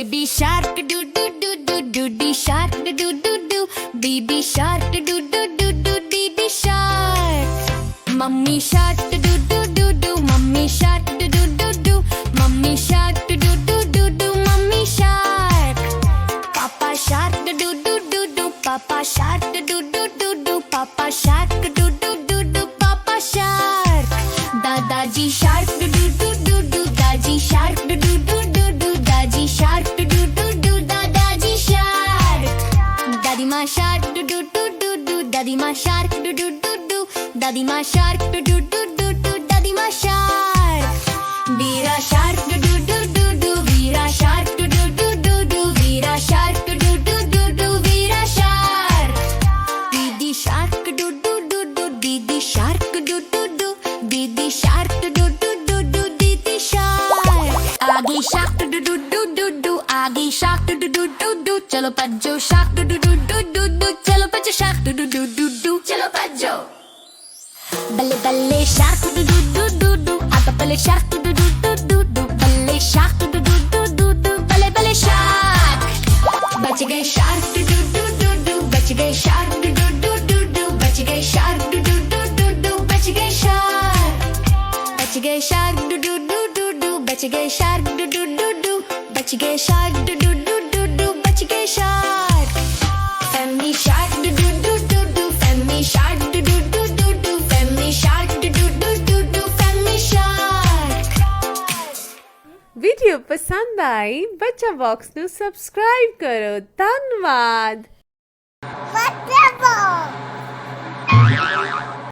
Baby shark do do do do do dee shark do do do do. Baby shark do do do do do dee dee shark. Mummy shark do do do do do. Mummy shark do do do do. Mummy shark do do do do do. Mummy shark. Papa shark do do do do do. Papa shark do do do do do. Papa shark do do do do do. Papa shark. Dadaji shark do do do do do. Daji shark do do do do do. Daji shark do do do do. Dadaji shark. Daddy ma shark do do do do do. Daddy ma shark do do do do. Daddy ma shark do do do do do. Daddy ma shark. Veera shark do do do do do. Veera shark do do do do do. Veera shark do do do do do. Veera shark. Didi shark do do do do. Didi shark do do do. Didi shark do do do do. Didi shark. Aage shark do do do do do. Aage shark do do do do. Chalo bhajjo shark do do do do do. Chalo bhajjo shark do do do do. Chalo bhajjo. Balle balle shark do do do do do. Aapa balle shark do do do do do. Balle shark do do do do do. Balle balle shark. बच गए shark do do do do do. बच गए shark do do do do do. बच गए shark do do do do do. बच गए shark. बच गए shark do do do do do. बच गए shark do do do do. बच गए shark do do do do do. बच गए shark. Family shark do do do do do. Family shark do do do do do. Family shark do do do do do. Family shark. Video पसंद आई बच्चा box ਨੂੰ subscribe ਕਰੋ। ਧੰਨਵਾਦ।